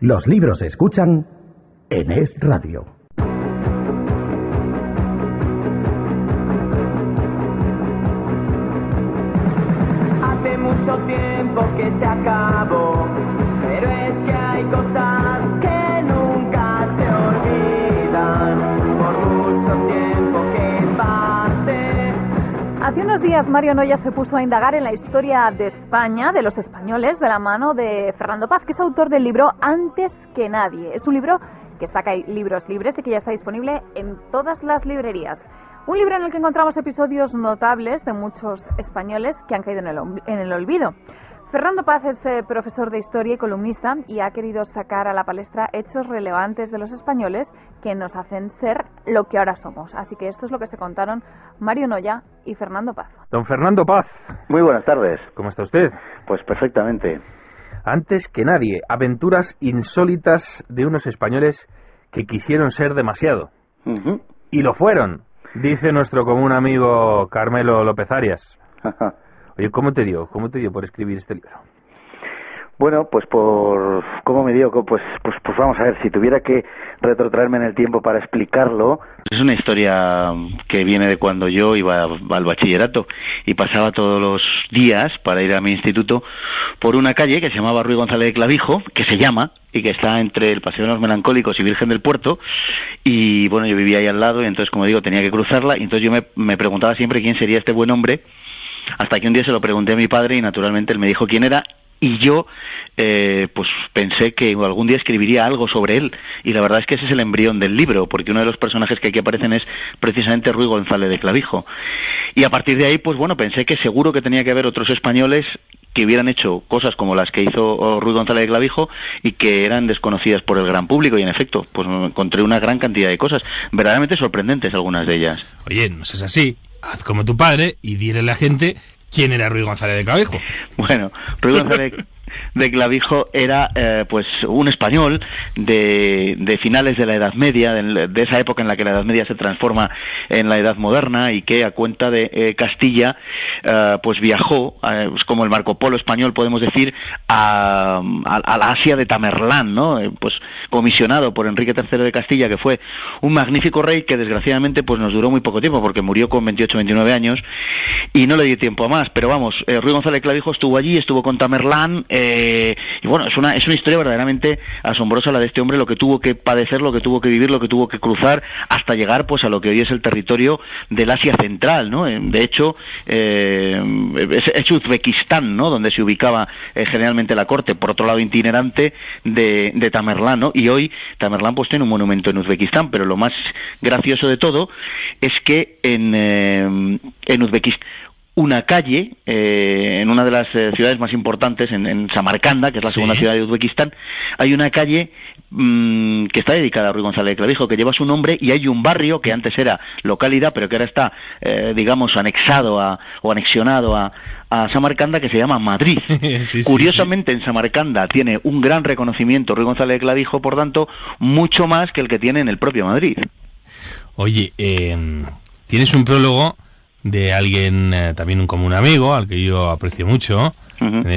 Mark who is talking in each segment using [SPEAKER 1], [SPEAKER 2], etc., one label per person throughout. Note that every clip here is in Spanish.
[SPEAKER 1] Los libros se escuchan en Es Radio.
[SPEAKER 2] Hace mucho tiempo que se acabó, pero es que hay cosas que nunca se olvidan, por mucho tiempo que pase.
[SPEAKER 3] Hace unos días Mario Noya se puso a indagar en la historia de España, de los españoles, de la mano de Fernando Paz, que es autor del libro Antes que nadie. Es un libro que saca libros libres y que ya está disponible en todas las librerías. Un libro en el que encontramos episodios notables de muchos españoles que han caído en el olvido. Fernando Paz es profesor de historia y columnista y ha querido sacar a la palestra hechos relevantes de los españoles que nos hacen ser lo que ahora somos. Así que esto es lo que se contaron Mario Noya y Fernando Paz.
[SPEAKER 4] Don Fernando Paz.
[SPEAKER 5] Muy buenas tardes.
[SPEAKER 4] ¿Cómo está usted?
[SPEAKER 5] Pues perfectamente.
[SPEAKER 4] Antes que nadie, aventuras insólitas de unos españoles que quisieron ser demasiado.
[SPEAKER 5] Uh-huh.
[SPEAKER 4] Y lo fueron, dice nuestro común amigo Carmelo López Arias. Oye, ¿cómo te dio por escribir este libro?
[SPEAKER 5] Bueno, pues ¿cómo me dio? Pues vamos a ver, si tuviera que retrotraerme en el tiempo para explicarlo. Es una historia que viene de cuando yo iba al bachillerato y pasaba todos los días para ir a mi instituto por una calle que se llamaba Ruy González de Clavijo, que se llama, y que está entre el Paseo de los Melancólicos y Virgen del Puerto, y bueno, yo vivía ahí al lado y entonces, como digo, tenía que cruzarla, y entonces yo me preguntaba siempre quién sería este buen hombre, hasta que un día se lo pregunté a mi padre y naturalmente él me dijo quién era, y yo pues pensé que algún día escribiría algo sobre él, y la verdad es que ese es el embrión del libro, porque uno de los personajes que aquí aparecen es precisamente Ruy González de Clavijo, y a partir de ahí pues bueno, pensé que seguro que tenía que haber otros españoles que hubieran hecho cosas como las que hizo Ruy González de Clavijo y que eran desconocidas por el gran público, y en efecto pues encontré una gran cantidad de cosas verdaderamente sorprendentes, algunas de ellas.
[SPEAKER 6] Oye, no seas así, haz como tu padre y dile a la gente quién era Ruy González de Clavijo.
[SPEAKER 5] Bueno, Ruy González de Clavijo era pues un español de finales de la Edad Media, de esa época en la que la Edad Media se transforma en la Edad Moderna, y que a cuenta de Castilla pues viajó, como el Marco Polo español podemos decir, a la Asia de Tamerlán, ¿no? Pues comisionado por Enrique III de Castilla, que fue un magnífico rey que desgraciadamente pues nos duró muy poco tiempo, porque murió con 28-29 años y no le dio tiempo a más, pero vamos, Ruy González de Clavijo estuvo allí, estuvo con Tamerlán, y bueno, es una historia verdaderamente asombrosa la de este hombre, lo que tuvo que padecer, lo que tuvo que vivir, lo que tuvo que cruzar hasta llegar pues a lo que hoy es el territorio del Asia Central, ¿no? De hecho, es Uzbekistán, ¿no? Donde se ubicaba generalmente la corte, por otro lado itinerante de Tamerlán, ¿no? Y hoy Tamerlán pues tiene un monumento en Uzbekistán, pero lo más gracioso de todo es que en Uzbekistán una calle, en una de las ciudades más importantes, en Samarcanda, que es la segunda ciudad de Uzbekistán, hay una calle que está dedicada a Ruy González de Clavijo, que lleva su nombre, y hay un barrio que antes era localidad, pero que ahora está, digamos, anexado o anexionado a Samarcanda, que se llama Madrid. Curiosamente, en Samarcanda tiene un gran reconocimiento Ruy González de Clavijo, por tanto, mucho más que el que tiene en el propio Madrid.
[SPEAKER 6] Oye, tienes un prólogo de alguien, también como un amigo, al que yo aprecio mucho,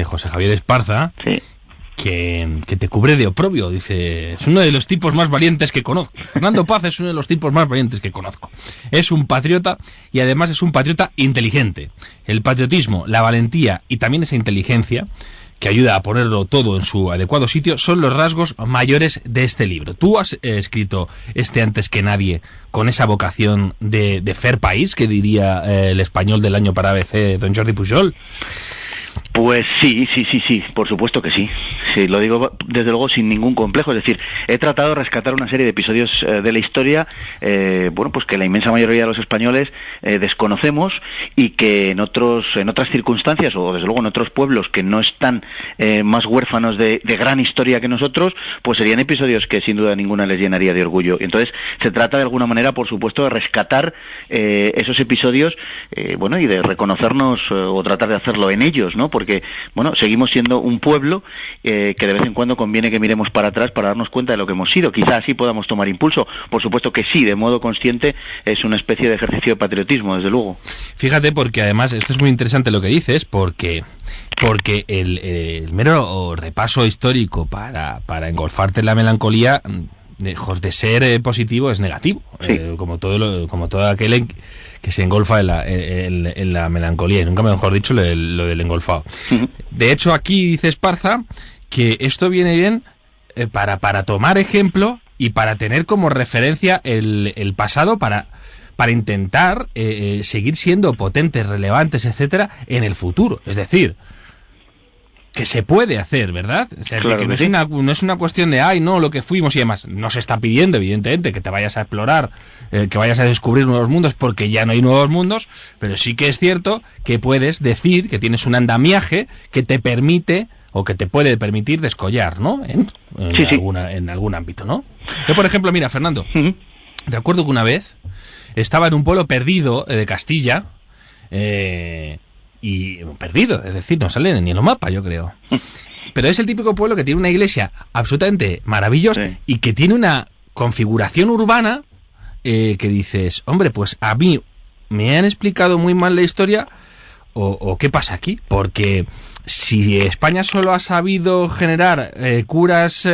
[SPEAKER 6] José Javier Esparza, que te cubre de oprobio. Dice, es uno de los tipos más valientes que conozco. Fernando Paz es uno de los tipos más valientes que conozco. Es un patriota, y además es un patriota inteligente. El patriotismo, la valentía y también esa inteligencia, que ayuda a ponerlo todo en su adecuado sitio, son los rasgos mayores de este libro. Tú has escrito Antes que nadie con esa vocación de fer país, que diría el español del año para ABC, don Jordi Pujol.
[SPEAKER 5] Pues sí, por supuesto que sí. Sí, lo digo desde luego sin ningún complejo. Es decir, he tratado de rescatar una serie de episodios de la historia, bueno, pues que la inmensa mayoría de los españoles desconocemos, y que en otras circunstancias, o desde luego en otros pueblos que no están más huérfanos de gran historia que nosotros, pues serían episodios que sin duda ninguna les llenaría de orgullo. Y entonces se trata de alguna manera, por supuesto, de rescatar esos episodios, bueno, y de reconocernos o tratar de hacerlo en ellos, ¿no? ¿no? Porque, bueno, seguimos siendo un pueblo que de vez en cuando conviene que miremos para atrás para darnos cuenta de lo que hemos sido. Quizás así podamos tomar impulso. Por supuesto que sí, de modo consciente, es una especie de ejercicio de patriotismo, desde luego.
[SPEAKER 6] Fíjate, porque además esto es muy interesante lo que dices, porque el mero repaso histórico para engolfarte en la melancolía, lejos de ser positivo, es negativo, sí. Como todo aquel que se engolfa en la melancolía, y nunca mejor dicho lo del engolfado. Uh-huh. De hecho, aquí dice Esparza que esto viene bien para tomar ejemplo y para tener como referencia el pasado, para intentar seguir siendo potentes, relevantes, etcétera, en el futuro. Es decir, que se puede hacer, ¿verdad? O sea, claro que no, sí. No es una cuestión de, ay, no, lo que fuimos y demás. No se está pidiendo, evidentemente, que te vayas a explorar, que vayas a descubrir nuevos mundos, porque ya no hay nuevos mundos, pero sí que es cierto que puedes decir que tienes un andamiaje que te permite o que te puede permitir descollar, ¿no? En algún ámbito, ¿no? Yo, por ejemplo, mira, Fernando, recuerdo que una vez estaba en un pueblo perdido de Castilla, y perdido, es decir, no sale ni en los mapas, yo creo. Pero es el típico pueblo que tiene una iglesia absolutamente maravillosa, sí, y que tiene una configuración urbana que dices, hombre, pues a mí me han explicado muy mal la historia, o qué pasa aquí, porque si España solo ha sabido generar curas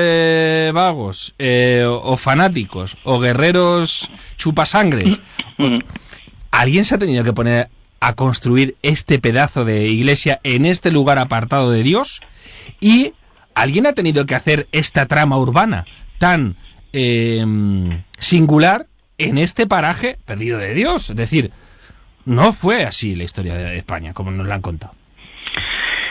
[SPEAKER 6] vagos, o fanáticos, o guerreros chupasangres, alguien se ha tenido que poner a construir este pedazo de iglesia en este lugar apartado de Dios, y alguien ha tenido que hacer esta trama urbana tan singular en este paraje perdido de Dios. Es decir, no fue así la historia de España como nos la han contado.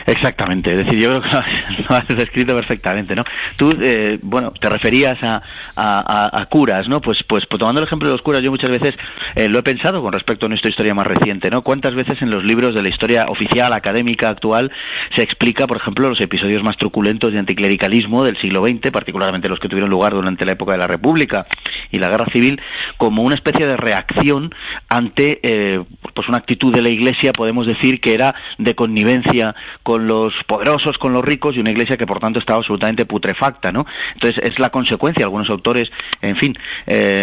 [SPEAKER 5] Exactamente, es decir, yo creo que lo has descrito perfectamente, ¿no? Tú, bueno, te referías a curas, ¿no? Pues tomando el ejemplo de los curas, yo muchas veces lo he pensado con respecto a nuestra historia más reciente, ¿no? ¿Cuántas veces en los libros de la historia oficial, académica, actual, se explica, por ejemplo, los episodios más truculentos de anticlericalismo del siglo XX, particularmente los que tuvieron lugar durante la época de la República y la Guerra Civil, como una especie de reacción ante, pues una actitud de la Iglesia, podemos decir, que era de connivencia con los poderosos, con los ricos, y una iglesia que por tanto estaba absolutamente putrefacta, ¿no? Entonces es la consecuencia, algunos autores, en fin,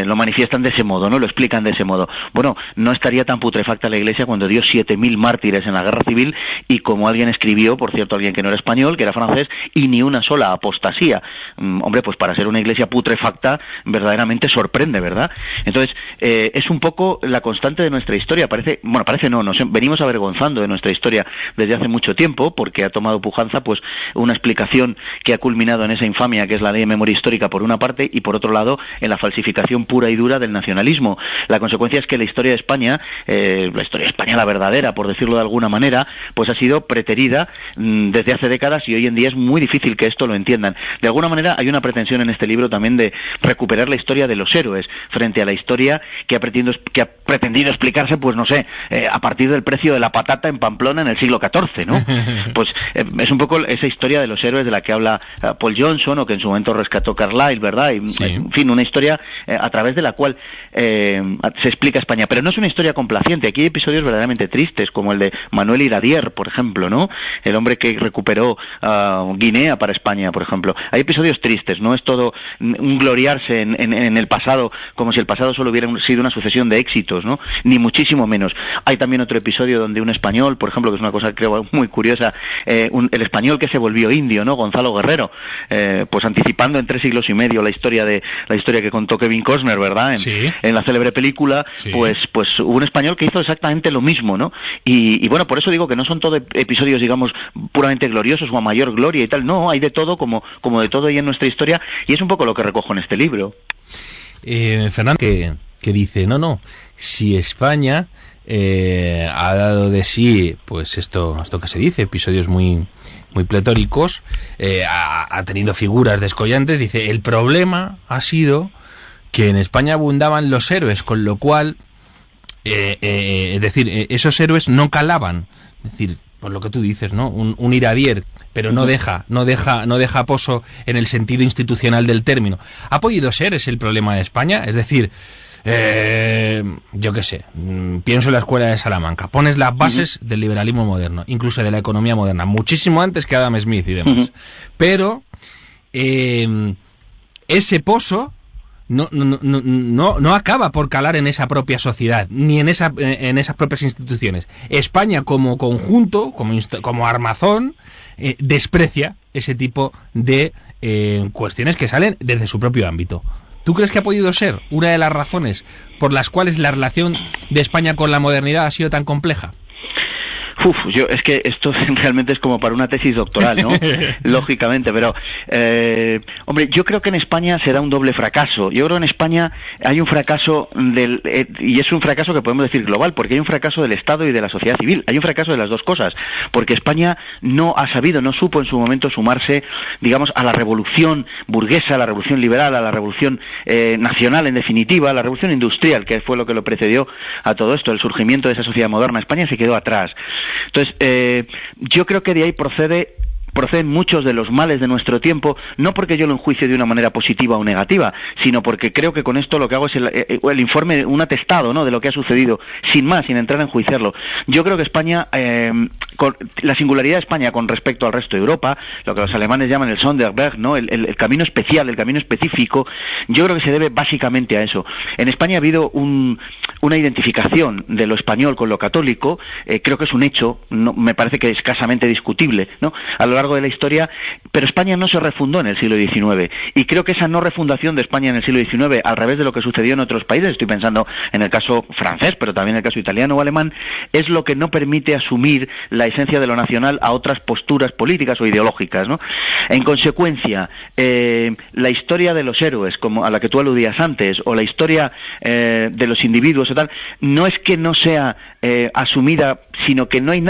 [SPEAKER 5] lo manifiestan de ese modo, ¿no? Lo explican de ese modo. Bueno, no estaría tan putrefacta la iglesia cuando dio 7.000 mártires en la Guerra Civil, y como alguien escribió, por cierto, alguien que no era español, que era francés, y ni una sola apostasía. Hombre, pues para ser una iglesia putrefacta, verdaderamente sorprende, ¿verdad? Entonces, es un poco la constante de nuestra historia. Parece no, nos venimos avergonzando de nuestra historia desde hace mucho tiempo, porque ha tomado pujanza pues una explicación que ha culminado en esa infamia que es la ley de memoria histórica por una parte, y por otro lado en la falsificación pura y dura del nacionalismo. La consecuencia es que la historia de España, la historia española verdadera, por decirlo de alguna manera, pues ha sido preterida desde hace décadas, y hoy en día es muy difícil que esto lo entiendan. De alguna manera hay una pretensión en este libro también de recuperar la historia de los héroes frente a la historia que ha pretendido explicarse, pues no sé, a partir del precio de la patata en Pamplona en el siglo XIV, ¿no? Pues es un poco esa historia de los héroes de la que habla Paul Johnson, o que en su momento rescató Carlyle, ¿verdad? Y, sí, en fin, una historia a través de la cual se explica España. Pero no es una historia complaciente. Aquí hay episodios verdaderamente tristes, como el de Manuel Iradier, por ejemplo, ¿no? El hombre que recuperó Guinea para España, por ejemplo. Hay episodios tristes, no es todo un gloriarse en el pasado, como si el pasado solo hubiera sido una sucesión de éxitos, ¿no? Ni muchísimo menos. Hay también otro episodio donde un español, por ejemplo, que es una cosa creo muy curiosa, el español que se volvió indio, ¿no? Gonzalo Guerrero, pues anticipando en 3 siglos y medio la historia que contó Kevin Costner, ¿verdad? En la célebre película, sí, pues hubo un español que hizo exactamente lo mismo, ¿no? Y bueno, por eso digo que no son todos episodios, digamos, puramente gloriosos o a mayor gloria y tal. No, hay de todo, como de todo ahí en nuestra historia, y es un poco lo que recojo en este libro.
[SPEAKER 6] Fernando, que dice, no, si España ha dado de sí, pues esto que se dice, episodios muy pletóricos, ha tenido figuras descollantes, dice, el problema ha sido que en España abundaban los héroes, con lo cual, es decir, esos héroes no calaban, es decir, por lo que tú dices, ¿no? Un Iradier, pero no deja pozo en el sentido institucional del término. ¿Ha podido ser? ¿Es el problema de España? Es decir, yo qué sé, pienso en la escuela de Salamanca, pones las bases del liberalismo moderno, incluso de la economía moderna, muchísimo antes que Adam Smith y demás. Pero ese pozo no acaba por calar en esa propia sociedad, ni en esas propias instituciones. España como conjunto, como armazón, desprecia ese tipo de cuestiones que salen desde su propio ámbito. ¿Tú crees que ha podido ser una de las razones por las cuales la relación de España con la modernidad ha sido tan compleja?
[SPEAKER 5] Es que esto realmente es como para una tesis doctoral, ¿no? Lógicamente, pero hombre, yo creo que en España se da un doble fracaso. Yo creo que en España hay un fracaso y es un fracaso que podemos decir global, porque hay un fracaso del Estado y de la sociedad civil. Hay un fracaso de las dos cosas, porque España no supo en su momento sumarse, digamos, a la revolución burguesa, a la revolución liberal, a la revolución nacional, en definitiva, a la revolución industrial, que fue lo que lo precedió a todo esto, el surgimiento de esa sociedad moderna. España se quedó atrás. Entonces, yo creo que de ahí proceden muchos de los males de nuestro tiempo, no porque yo lo enjuicie de una manera positiva o negativa, sino porque creo que con esto lo que hago es el informe, un atestado, ¿no?, de lo que ha sucedido, sin más, sin entrar a enjuiciarlo. Yo creo que España, la singularidad de España con respecto al resto de Europa, lo que los alemanes llaman el Sonderweg, ¿no?, el camino especial, el camino específico, yo creo que se debe básicamente a eso. En España ha habido una identificación de lo español con lo católico, creo que es un hecho, no, me parece que es escasamente discutible, ¿no?, a lo largo de la historia, pero España no se refundó en el siglo XIX, y creo que esa no refundación de España en el siglo XIX, al revés de lo que sucedió en otros países, estoy pensando en el caso francés, pero también en el caso italiano o alemán, es lo que no permite asumir la esencia de lo nacional a otras posturas políticas o ideológicas, ¿no? En consecuencia, la historia de los héroes, como a la que tú aludías antes, o la historia de los individuos o tal, no es que no sea asumida, sino que no hay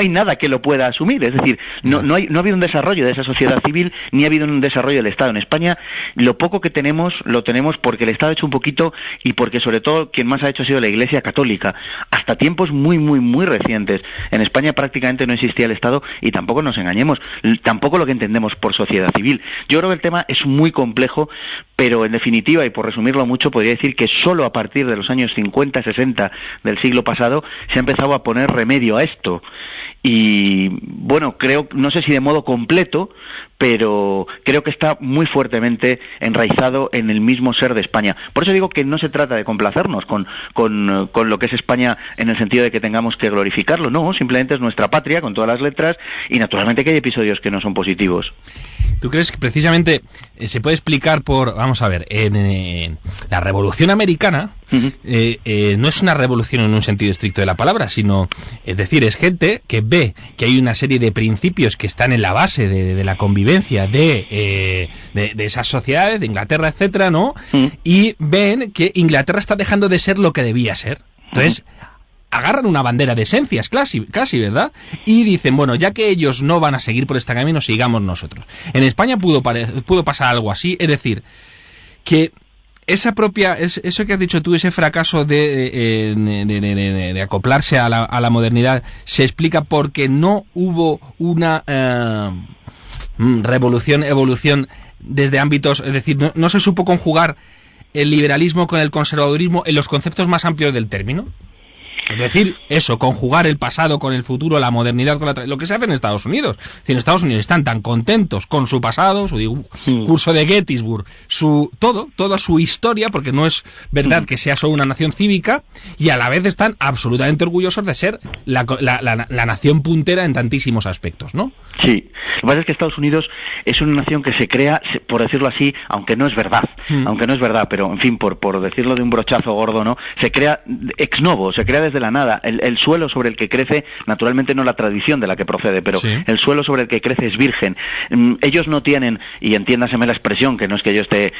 [SPEAKER 5] nada que lo pueda asumir. Es decir, no ha habido un desarrollo de esa sociedad civil, ni ha habido un desarrollo del Estado. En España, lo poco que tenemos, lo tenemos porque el Estado ha hecho un poquito, y porque sobre todo quien más ha hecho ha sido la Iglesia Católica. Hasta tiempos muy, muy, muy recientes, en España prácticamente no existía el Estado, y tampoco nos engañemos, tampoco lo que entendemos por sociedad civil. Yo creo que el tema es muy complejo, pero en definitiva, y por resumirlo mucho, podría decir que solo a partir de los años 50, 60 del siglo pasado se ha empezado a poner remedio a esto. Y bueno, no sé si de modo completo, pero creo que está muy fuertemente enraizado en el mismo ser de España. Por eso digo que no se trata de complacernos con lo que es España en el sentido de que tengamos que glorificarlo, no, simplemente es nuestra patria con todas las letras, y naturalmente que hay episodios que no son positivos.
[SPEAKER 6] ¿Tú crees que precisamente se puede explicar vamos a ver, en la Revolución Americana no es una revolución en un sentido estricto de la palabra, sino, es decir, es gente que ve que hay una serie de principios que están en la base de la convivencia de esas sociedades, de Inglaterra, etcétera, ¿no? Y ven que Inglaterra está dejando de ser lo que debía ser. Entonces, agarran una bandera de esencias, casi, ¿verdad? Y dicen, bueno, ya que ellos no van a seguir por este camino, sigamos nosotros. En España pudo pasar algo así, es decir, que eso que has dicho tú, ese fracaso de acoplarse a la modernidad, se explica porque no hubo una evolución desde ámbitos, es decir, no se supo conjugar el liberalismo con el conservadurismo en los conceptos más amplios del término. Es decir, eso, conjugar el pasado con el futuro, la modernidad con lo que se hace en Estados Unidos. En Estados Unidos están tan contentos con su pasado, su discurso de Gettysburg, toda su historia, porque no es verdad que sea solo una nación cívica, y a la vez están absolutamente orgullosos de ser la nación puntera en tantísimos aspectos, ¿no? Sí.
[SPEAKER 5] Lo que pasa es que Estados Unidos es una nación que se crea, por decirlo así, aunque no es verdad, pero en fin, por decirlo de un brochazo gordo, ¿no? Se crea ex novo, se crea desde la nada. El suelo sobre el que crece, naturalmente no la tradición de la que procede, pero sí, el suelo sobre el que crece es virgen. Ellos no tienen, y entiéndaseme la expresión, que no es que yo esté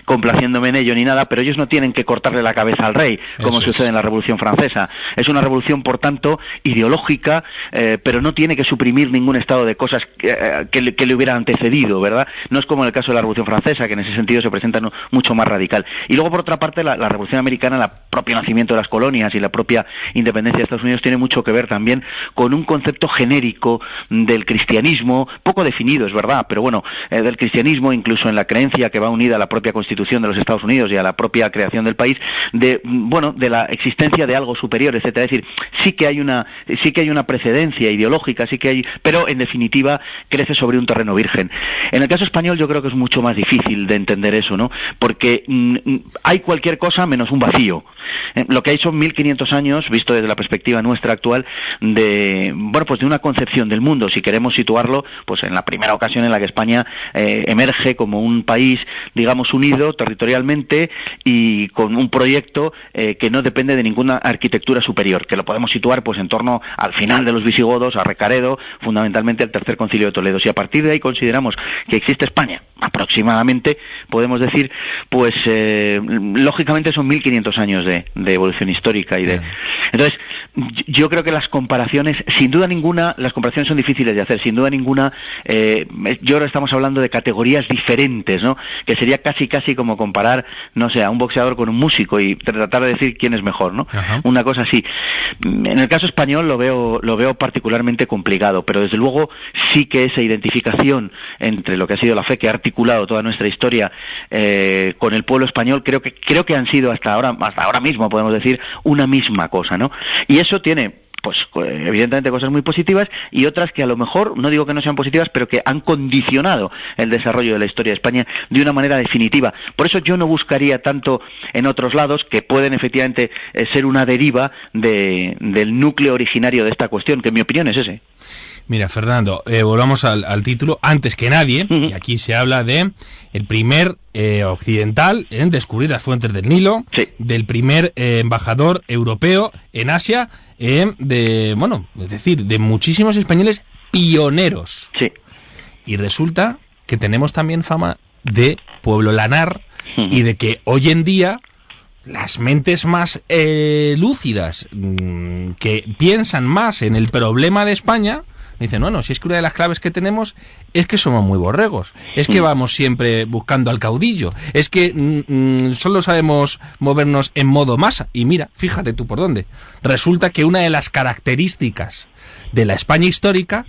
[SPEAKER 5] complaciéndome en ello ni nada, pero ellos no tienen que cortarle la cabeza al rey, como sucede en la Revolución Francesa. Es una revolución, por tanto, ideológica, pero no tiene que suprimir ningún estado de cosas que le hubiera antecedido, ¿verdad? No es como en el caso de la Revolución Francesa, que en ese sentido se presenta mucho más radical. Y luego, por otra parte, la Revolución Americana, el propio nacimiento de las colonias y la propia independencia de Estados Unidos tiene mucho que ver también con un concepto genérico del cristianismo, poco definido, es verdad, pero bueno, del cristianismo, incluso en la creencia que va unida a la propia Constitución de los Estados Unidos y a la propia creación del país, de la existencia de algo superior, etcétera. Es decir, sí que hay una precedencia ideológica, sí que hay, pero en definitiva crece sobre un terreno virgen. En el caso español yo creo que es mucho más difícil de entender eso, ¿no? Porque hay cualquier cosa menos un vacío. Lo que hay son 1500 años, visto desde la perspectiva nuestra actual, de una concepción del mundo, si queremos situarlo, pues en la primera ocasión en la que España emerge como un país, digamos, unido territorialmente y con un proyecto que no depende de ninguna arquitectura superior, que lo podemos situar pues en torno al final de los visigodos, a Recaredo, fundamentalmente al Tercer Concilio de Toledo. Si a partir de ahí consideramos que existe España, aproximadamente, podemos decir, pues lógicamente son 1500 años de evolución histórica y de... Entonces, yo creo que las comparaciones, sin duda ninguna, las comparaciones son difíciles de hacer, sin duda ninguna, yo ahora estamos hablando de categorías diferentes, ¿no? Que sería casi como comparar, no sé, a un boxeador con un músico y tratar de decir quién es mejor, ¿no? Ajá. Una cosa así. En el caso español lo veo particularmente complicado, pero desde luego sí que esa identificación entre lo que ha sido la fe que ha articulado toda nuestra historia con el pueblo español, creo que han sido hasta ahora mismo, podemos decir, una misma cosa, ¿no? Y eso tiene, pues evidentemente, cosas muy positivas y otras que a lo mejor, no digo que no sean positivas, pero que han condicionado el desarrollo de la historia de España de una manera definitiva. Por eso yo no buscaría tanto en otros lados, que pueden efectivamente ser una deriva del núcleo originario de esta cuestión, que en mi opinión es ese.
[SPEAKER 6] Mira, Fernando, volvamos al título. Antes que nadie, y aquí se habla de el primer occidental en descubrir las fuentes del Nilo, sí, del primer embajador europeo en Asia, de muchísimos españoles pioneros. Sí. Y resulta que tenemos también fama de pueblo lanar y de que hoy en día las mentes más lúcidas, que piensan más en el problema de España, dicen, bueno, si es que una de las claves que tenemos es que somos muy borregos, es que vamos siempre buscando al caudillo, es que solo sabemos movernos en modo masa. Y mira, fíjate tú por dónde. Resulta que una de las características de la España histórica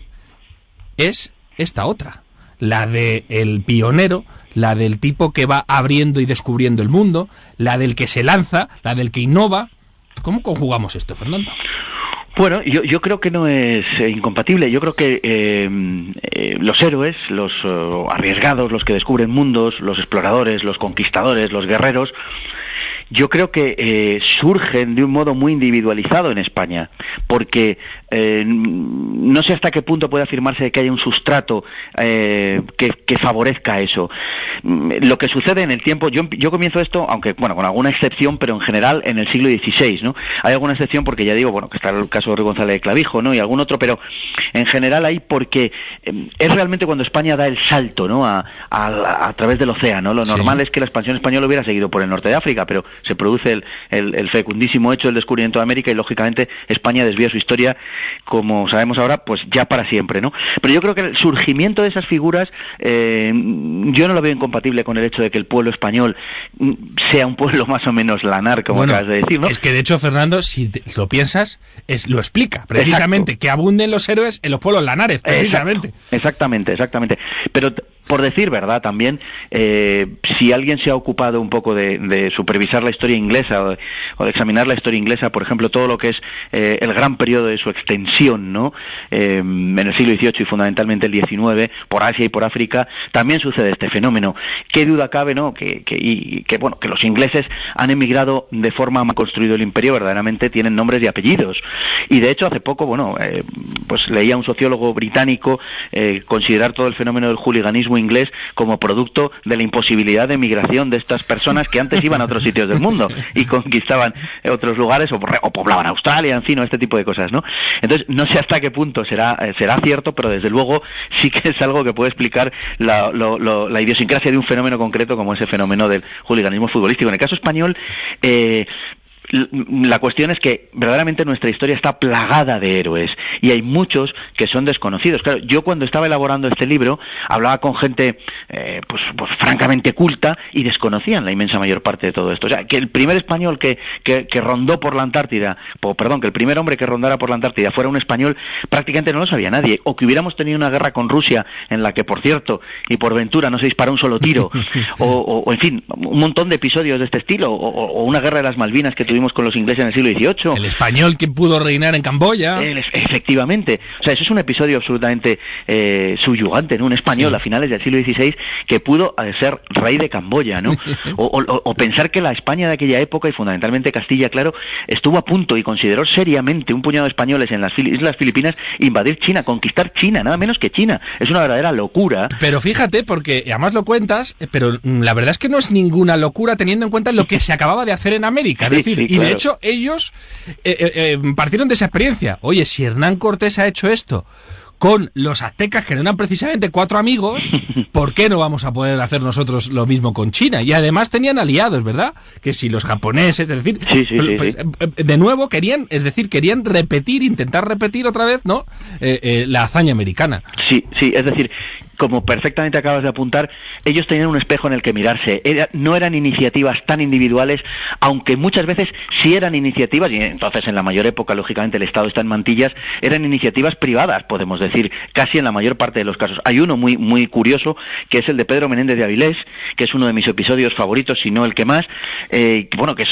[SPEAKER 6] es esta otra, la del pionero, la del tipo que va abriendo y descubriendo el mundo, la del que se lanza, la del que innova. ¿Cómo conjugamos esto, Fernando?
[SPEAKER 5] Bueno, yo creo que no es incompatible. Yo creo que los héroes, los arriesgados, los que descubren mundos, los exploradores, los conquistadores, los guerreros, yo creo que surgen de un modo muy individualizado en España, porque no sé hasta qué punto puede afirmarse que haya un sustrato que favorezca eso. Lo que sucede en el tiempo, yo comienzo esto, aunque bueno, con alguna excepción, pero en general en el siglo XVI, ¿no? Hay alguna excepción porque ya digo, bueno, que está el caso de González de Clavijo, ¿no? Y algún otro, pero en general hay, porque es realmente cuando España da el salto, ¿no? A través del océano. Lo normal es que la expansión española hubiera seguido por el norte de África, pero se produce el fecundísimo hecho del descubrimiento de América y lógicamente España desvía su historia, como sabemos ahora, pues ya para siempre, ¿no? Pero yo creo que el surgimiento de esas figuras yo no lo veo incompatible con el hecho de que el pueblo español sea un pueblo más o menos lanar, como acabas de decir, ¿no?
[SPEAKER 6] Es que de hecho, Fernando, si lo piensas, lo explica precisamente. Exacto. Que abunden los héroes en los pueblos lanares, precisamente.
[SPEAKER 5] Exactamente. Pero por decir verdad también, si alguien se ha ocupado un poco de supervisar la historia inglesa o de examinar la historia inglesa, por ejemplo, todo lo que es el gran periodo de su extensión, ¿no? En el siglo XVIII y fundamentalmente el XIX, por Asia y por África, también sucede este fenómeno. Qué duda cabe, ¿no? Que los ingleses han emigrado de forma más construido el imperio, verdaderamente tienen nombres y apellidos. Y de hecho, hace poco, pues leía un sociólogo británico considerar todo el fenómeno del hooliganismo inglés como producto de la imposibilidad de migración de estas personas que antes iban a otros sitios del mundo y conquistaban otros lugares o poblaban Australia, en fin, o este tipo de cosas, ¿no? Entonces, no sé hasta qué punto será cierto, pero desde luego sí que es algo que puede explicar la idiosincrasia de un fenómeno concreto como ese fenómeno del hooliganismo futbolístico. En el caso español, la cuestión es que verdaderamente nuestra historia está plagada de héroes y hay muchos que son desconocidos. Claro, yo cuando estaba elaborando este libro hablaba con gente pues francamente perfectamente culta y desconocían la inmensa mayor parte de todo esto. O sea, que el primer español que rondó por la Antártida, que el primer hombre que rondara por la Antártida fuera un español, prácticamente no lo sabía nadie. O que hubiéramos tenido una guerra con Rusia en la que, por cierto, y por ventura no se disparó un solo tiro, o en fin, un montón de episodios de este estilo, o una guerra de las Malvinas que tuvimos con los ingleses en el siglo XVIII.
[SPEAKER 6] El español que pudo reinar en Camboya.
[SPEAKER 5] Efectivamente. O sea, eso es un episodio absolutamente subyugante, ¿no? Un español a finales del siglo XVI que pudo ser rey de Camboya, ¿no? o pensar que la España de aquella época, y fundamentalmente Castilla, claro, estuvo a punto y consideró seriamente un puñado de españoles en las Islas Filipinas invadir China, conquistar China, nada menos que China. Es una verdadera locura.
[SPEAKER 6] Pero fíjate, porque además lo cuentas, pero la verdad es que no es ninguna locura teniendo en cuenta lo que se acababa de hacer en América. Es decir, y de hecho ellos partieron de esa experiencia. Oye, si Hernán Cortés ha hecho esto con los aztecas, que no eran precisamente 4 amigos, ¿por qué no vamos a poder hacer nosotros lo mismo con China? Y además tenían aliados, ¿verdad? Que si los japoneses, es decir, de nuevo querían intentar repetir otra vez, ¿no? La hazaña americana.
[SPEAKER 5] Sí, es decir, como perfectamente acabas de apuntar, ellos tenían un espejo en el que mirarse. No eran iniciativas tan individuales, aunque muchas veces sí eran iniciativas, y entonces en la mayor época, lógicamente, el Estado está en mantillas, eran iniciativas privadas, podemos decir, casi en la mayor parte de los casos. Hay uno muy, muy curioso, que es el de Pedro Menéndez de Avilés, que es uno de mis episodios favoritos, si no el que más, que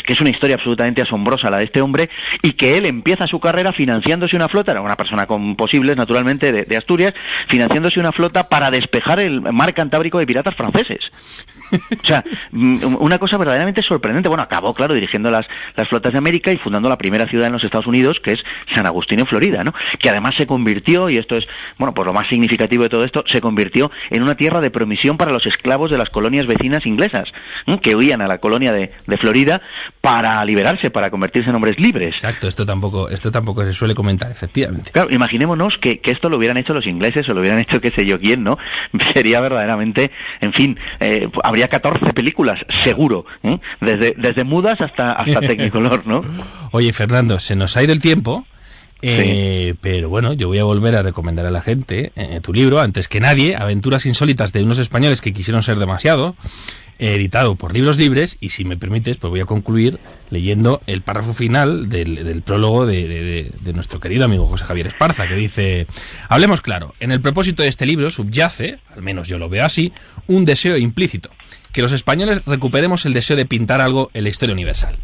[SPEAKER 5] es una historia absolutamente asombrosa la de este hombre, y que él empieza su carrera financiándose una flota, era una persona con posibles, naturalmente, de Asturias, financiándose una flota para despejar el mar Cantábrico de piratas franceses. O sea, una cosa verdaderamente sorprendente. Bueno, acabó, claro, dirigiendo las flotas de América y fundando la primera ciudad en los Estados Unidos, que es San Agustín, en Florida, ¿no? Que además se convirtió, y esto es, pues lo más significativo de todo esto, se convirtió en una tierra de promisión para los esclavos de las colonias vecinas inglesas, que huían a la colonia de Florida para liberarse, para convertirse en hombres libres.
[SPEAKER 6] Exacto, esto tampoco se suele comentar, efectivamente.
[SPEAKER 5] Claro, imaginémonos que esto lo hubieran hecho los ingleses, o lo hubieran hecho qué sé yo quién, ¿no? Sería verdaderamente, en fin, habría 14 películas, seguro, desde mudas hasta Technicolor, ¿no?
[SPEAKER 6] Oye, Fernando, se nos ha ido el tiempo, pero bueno, yo voy a volver a recomendar a la gente tu libro, Antes que nadie, Aventuras insólitas de unos españoles que quisieron ser demasiado, editado por Libros Libres, y si me permites, pues voy a concluir leyendo el párrafo final del prólogo de nuestro querido amigo José Javier Esparza, que dice: hablemos claro, en el propósito de este libro subyace, al menos yo lo veo así, un deseo implícito, que los españoles recuperemos el deseo de pintar algo en la historia universal.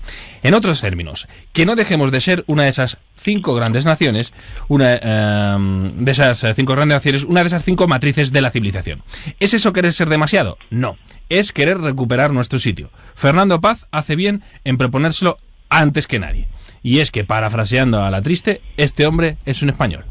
[SPEAKER 6] En otros términos, que no dejemos de ser una de esas 5 grandes naciones, una de esas 5 matrices de la civilización. ¿Es eso querer ser demasiado? No, es querer recuperar nuestro sitio. Fernando Paz hace bien en proponérselo antes que nadie. Y es que, parafraseando a la triste, este hombre es un español.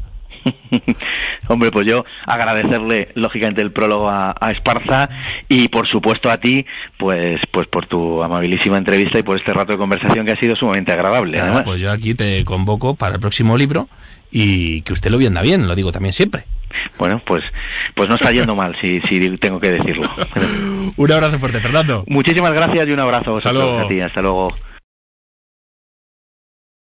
[SPEAKER 5] Hombre, pues yo agradecerle lógicamente el prólogo a Esparza, y por supuesto a ti, pues por tu amabilísima entrevista y por este rato de conversación que ha sido sumamente agradable. Además,
[SPEAKER 6] pues yo aquí te convoco para el próximo libro, y que usted lo entienda bien, lo digo también siempre.
[SPEAKER 5] Bueno, pues no está yendo mal, si tengo que decirlo.
[SPEAKER 6] Un abrazo fuerte, Fernando.
[SPEAKER 5] Muchísimas gracias y un abrazo a vosotros. A ti, hasta luego.